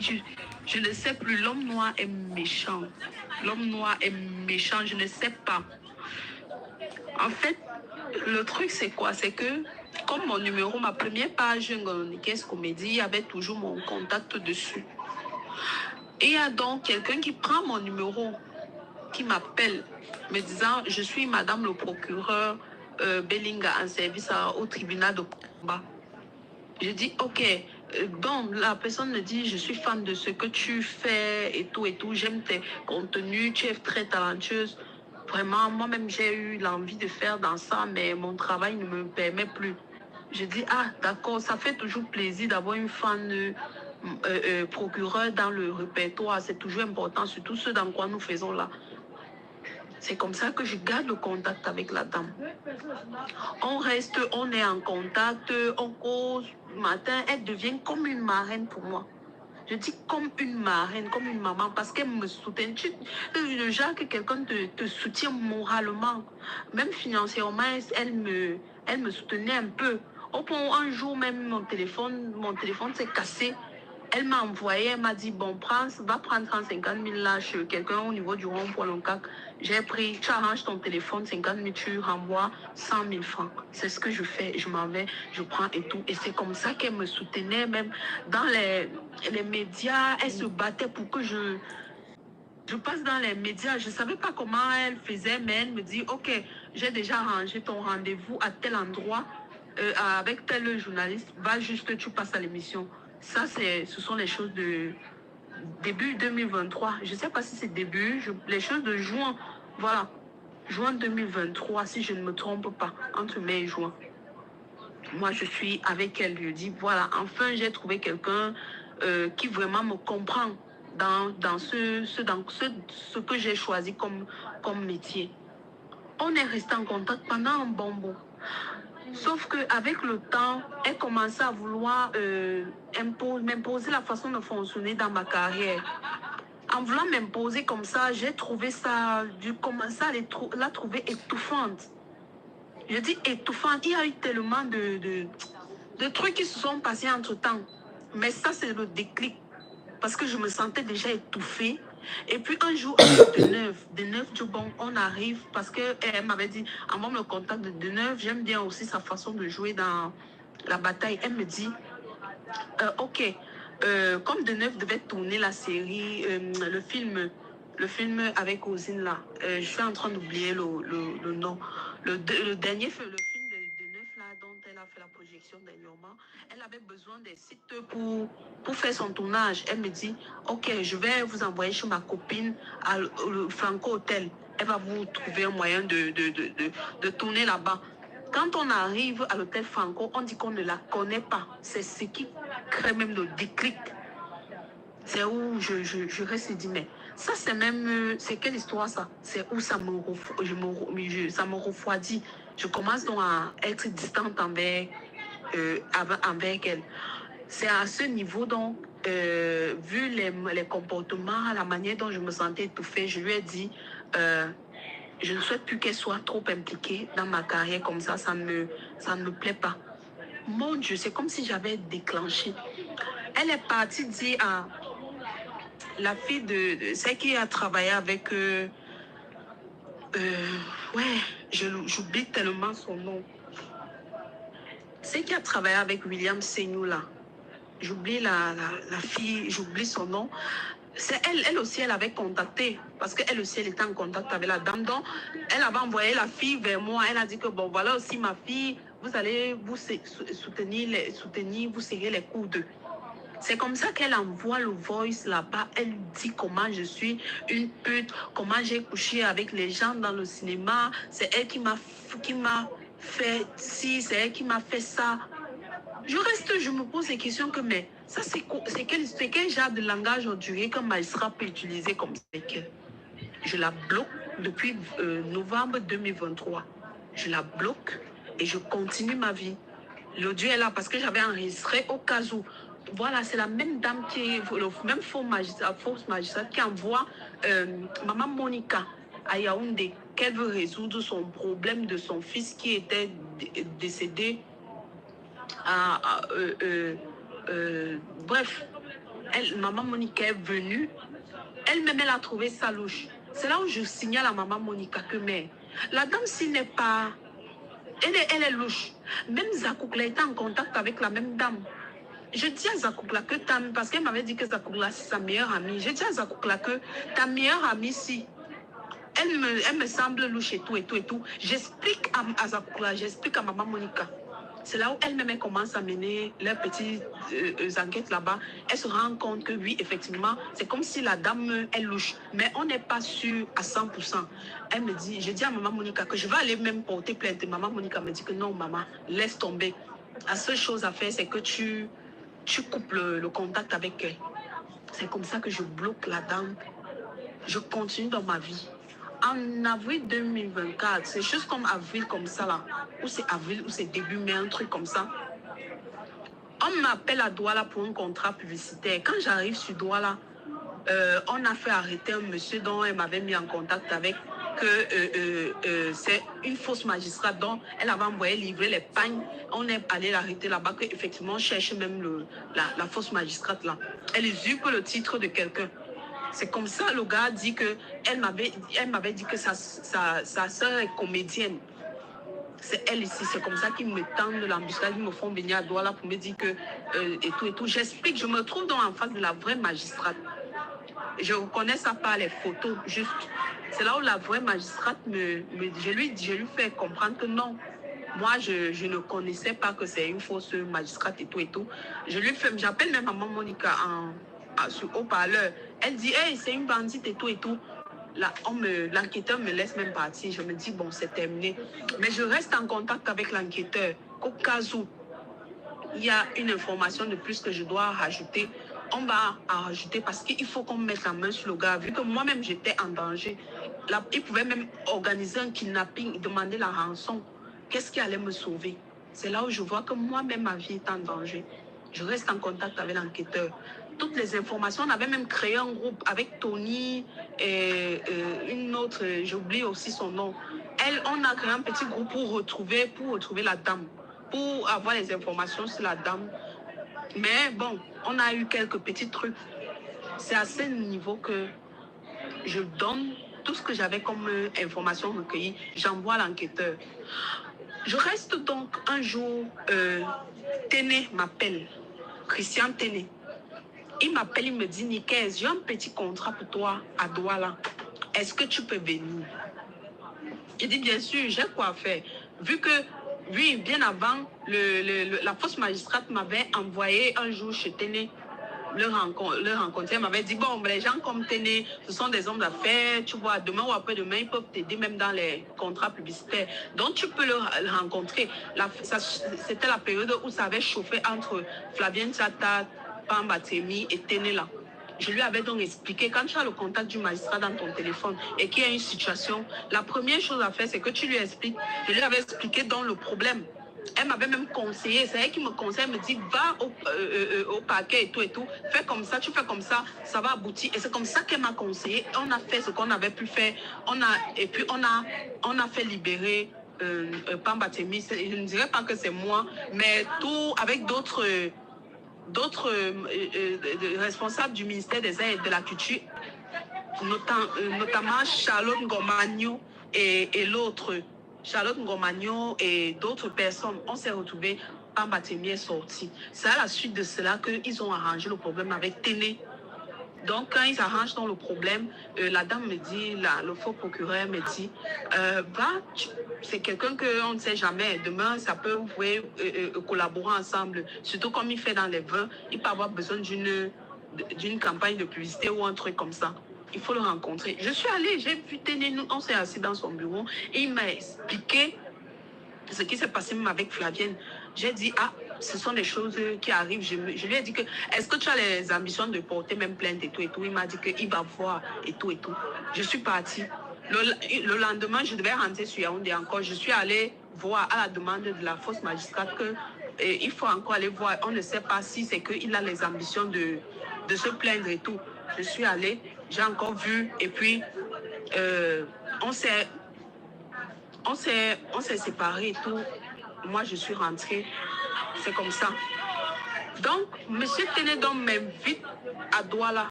Je, je ne sais plus, l'homme noir est méchant. L'homme noir est méchant, je ne sais pas. En fait, le truc, c'est quoi? C'est que, comme mon numéro, ma première page, Caisse Comédie, il y avait toujours mon contact dessus. Et il y a donc quelqu'un qui prend mon numéro, qui m'appelle, me disant, je suis madame le procureur Bellinga en service au tribunal de combat. Je dis, ok. Donc, la personne me dit, je suis fan de ce que tu fais et tout, j'aime tes contenus, tu es très talentueuse. Vraiment, moi-même, j'ai eu l'envie de faire dans ça, mais mon travail ne me permet plus. Je dis, ah, d'accord, ça fait toujours plaisir d'avoir une fan procureur dans le répertoire. C'est toujours important, surtout ce dans quoi nous faisons là. C'est comme ça que je garde le contact avec la dame. On reste, on est en contact, on cause. Le matin, elle devient comme une marraine pour moi. Je dis comme une marraine, comme une maman, parce qu'elle me soutient. Le genre que quelqu'un te soutient moralement, même financièrement, elle me soutenait un peu. Au point où un jour même, mon téléphone s'est cassé. Elle m'a envoyé, elle m'a dit, bon, va prendre 150 000 là chez quelqu'un au niveau du rond-point Loncac. J'ai pris, tu arranges ton téléphone, 50 000, tu renvoies 100 000 francs. C'est ce que je fais, je m'en vais, je prends et tout. Et c'est comme ça qu'elle me soutenait, même dans les médias, elle se battait pour que je passe dans les médias. Je ne savais pas comment elle faisait, mais elle me dit, ok, j'ai déjà arrangé ton rendez-vous à tel endroit avec tel journaliste. Va juste, tu passes à l'émission. Ça, ce sont les choses de début 2023. Je ne sais pas si c'est les choses de juin. Voilà, juin 2023, si je ne me trompe pas, entre mai et juin. Moi, je suis avec elle. Je dis, voilà, enfin, j'ai trouvé quelqu'un qui vraiment me comprend dans ce que j'ai choisi comme métier. On est resté en contact pendant un bon bout. Sauf qu'avec le temps, elle commençait à vouloir m'imposer la façon de fonctionner dans ma carrière. En voulant m'imposer comme ça, j'ai trouvé ça, j'ai commencé à la trouver étouffante. Je dis étouffante, il y a eu tellement de trucs qui se sont passés entre-temps. Mais ça, c'est le déclic. Parce que je me sentais déjà étouffée. Et puis un jour, avec de neuf, bon, on arrive, parce qu'elle m'avait dit, envoie le contact de neuf, j'aime bien aussi sa façon de jouer dans la bataille. Elle me dit, ok, comme de neuf devait tourner la série, le film avec Ozine là, je suis en train d'oublier le nom. Le dernier film, le film de neuf là, dont elle a fait la projection dernièrement, elle avait besoin des sites pour faire son tournage. Elle me dit, ok, je vais vous envoyer chez ma copine à le Franco Hotel. Elle va vous trouver un moyen de tourner là-bas. Quand on arrive à l'hôtel Franco, on dit qu'on ne la connaît pas. C'est ce qui crée même le déclic. C'est où je reste et dis, mais ça c'est même, c'est quelle histoire ça? C'est où ça ça me refroidit. Je commence donc à être distante avec elle. C'est à ce niveau donc, vu les comportements, la manière dont je me sentais étouffée, je lui ai dit, je ne souhaite plus qu'elle soit trop impliquée dans ma carrière comme ça ne me plaît pas. Mon Dieu, c'est comme si j'avais déclenché. Elle est partie dire à la fille de celle qui a travaillé avec... ouais, j'oublie tellement son nom. Celle qui a travaillé avec William Seignou là. J'oublie la fille, j'oublie son nom. C'est elle aussi, elle avait contacté, parce qu'elle aussi, elle était en contact avec la dame. Donc, elle avait envoyé la fille vers moi. Elle a dit que, bon, voilà aussi ma fille, vous allez vous soutenir, vous serrer les coudes. C'est comme ça qu'elle envoie le voice là-bas. Elle dit comment je suis une pute, comment j'ai couché avec les gens dans le cinéma. C'est elle qui m'a fait ci, c'est elle qui m'a fait ça. Je me pose des questions que, mais ça, c'est quel genre de langage ordurier qu'un magistrat peut utiliser comme ça? Je la bloque depuis novembre 2023. Je la bloque et je continue ma vie. L'audio est là parce que j'avais enregistré au cas où. Voilà, c'est la même dame le même fausse magistrat qui envoie Maman Monica à Yaoundé, qu'elle veut résoudre son problème de son fils qui était décédé. Bref, Maman Monica est venue. Elle-même, elle a trouvé ça louche. C'est là où je signale à maman Monica que, mais la dame, s'il n'est pas... Elle est louche. Même Zakoukla était en contact avec la même dame. Je dis à Zakoukla que parce qu'elle m'avait dit que Zakoukla, c'est sa meilleure amie. Je dis à Zakoukla que ta meilleure amie, si... Elle me semble louche et tout, et tout, et tout. J'explique à Zakoukla, j'explique à maman Monica. C'est là où elle-même commence à mener leurs petites enquêtes là-bas. Elle se rend compte que oui, effectivement, c'est comme si la dame est louche. Mais on n'est pas sûr à 100%. Elle me dit, je dis à maman Monica que je vais aller même porter plainte. Maman Monica me dit que non, maman, laisse tomber. La seule chose à faire, c'est que tu coupes le contact avec elle. C'est comme ça que je bloque la dame. Je continue dans ma vie. En avril 2024, c'est juste comme avril comme ça là, ou c'est avril, ou c'est début mai, un truc comme ça. On m'appelle à Douala pour un contrat publicitaire. Quand j'arrive sur Douala, on a fait arrêter un monsieur dont elle m'avait mis en contact avec, que c'est une fausse magistrate dont elle avait envoyé livrer les pagnes. On est allé l'arrêter là-bas, qu'effectivement on cherche même la fausse magistrate là. Elle usurpe le titre de quelqu'un. C'est comme ça, le gars dit que elle m'avait dit que sa soeur est comédienne. C'est elle ici, c'est comme ça qu'ils me tendent l'embuscade, ils me font venir à Douala pour me dire que et tout et tout. J'explique, je me trouve donc en face de la vraie magistrate. Je reconnais ça par les photos, juste. C'est là où la vraie magistrate je lui fais comprendre que non. Moi, je ne connaissais pas que c'est une fausse magistrate et tout et tout. J'appelle même maman Monica sur haut-parleur. Elle dit, hey, c'est une bandite et tout et tout. L'enquêteur me laisse même partir. Je me dis, bon, c'est terminé. Mais je reste en contact avec l'enquêteur. Au cas où il y a une information de plus que je dois rajouter, on va en rajouter parce qu'il faut qu'on mette la main sur le gars. Vu que moi-même, j'étais en danger. Là, il pouvait même organiser un kidnapping, demander la rançon. Qu'est-ce qui allait me sauver? C'est là où je vois que moi-même, ma vie est en danger. Je reste en contact avec l'enquêteur. Toutes les informations, on avait même créé un groupe avec Tony et une autre, j'oublie aussi son nom. On a créé un petit groupe pour retrouver la dame, pour avoir les informations sur la dame. Mais bon, on a eu quelques petits trucs. C'est à ce niveau que je donne tout ce que j'avais comme information recueillie. J'envoie à l'enquêteur. Je reste donc un jour, Téné m'appelle, Christian Téné. Il m'appelle, il me dit, Nicaise, j'ai un petit contrat pour toi à Douala. Est-ce que tu peux venir? Il dit, bien sûr, j'ai quoi faire. Vu que, oui, bien avant, la fausse magistrate m'avait envoyé un jour chez Téné le rencontrer. Elle m'avait dit, bon, les gens comme Téné, ce sont des hommes d'affaires, tu vois, demain ou après-demain, ils peuvent t'aider même dans les contrats publicitaires. Donc, tu peux le rencontrer. C'était la période où ça avait chauffé entre Flavien Tchata, Pamba Temi et Téné là. Je lui avais donc expliqué, quand tu as le contact du magistrat dans ton téléphone et qu'il y a une situation, la première chose à faire, c'est que tu lui expliques. Je lui avais expliqué dans le problème. Elle m'avait même conseillé, c'est elle qui me conseille, elle me dit, va au parquet et tout, fais comme ça, tu fais comme ça, ça va aboutir. Et c'est comme ça qu'elle m'a conseillé. On a fait ce qu'on avait pu faire. Et puis on a fait libérer Pamba Temi. Je ne dirais pas que c'est moi, mais tout avec d'autres responsables du ministère des Arts et de la Culture, notamment Charlotte Ngomagno et l'autre, Charlotte Ngomagno et d'autres personnes. On s'est retrouvés, Pamba Temi est sorti. C'est à la suite de cela qu'ils ont arrangé le problème avec Téné. Donc, quand ils arrangent dans le problème, la dame me dit, le faux procureur me dit, c'est quelqu'un qu'on ne sait jamais. Demain, ça peut, vous pouvez collaborer ensemble. Surtout comme il fait dans les vins, il peut avoir besoin d'une campagne de publicité ou un truc comme ça. Il faut le rencontrer. Je suis allée, j'ai vu Téné, on s'est assis dans son bureau et il m'a expliqué ce qui s'est passé même avec Flavienne. J'ai dit, ce sont des choses qui arrivent. Je lui ai dit que, est-ce que tu as les ambitions de porter même plainte et tout et tout? Il m'a dit qu'il va voir et tout et tout. Je suis partie. Le lendemain, je devais rentrer sur Yaoundé encore. Je suis allée voir à la demande de la fausse magistrate qu'il faut encore aller voir. On ne sait pas si c'est qu'il a les ambitions de se plaindre et tout. Je suis allée, j'ai encore vu et puis on s'est séparés et tout. Moi, je suis rentrée. C'est comme ça. Donc, M. Ténédon m'invite à Douala.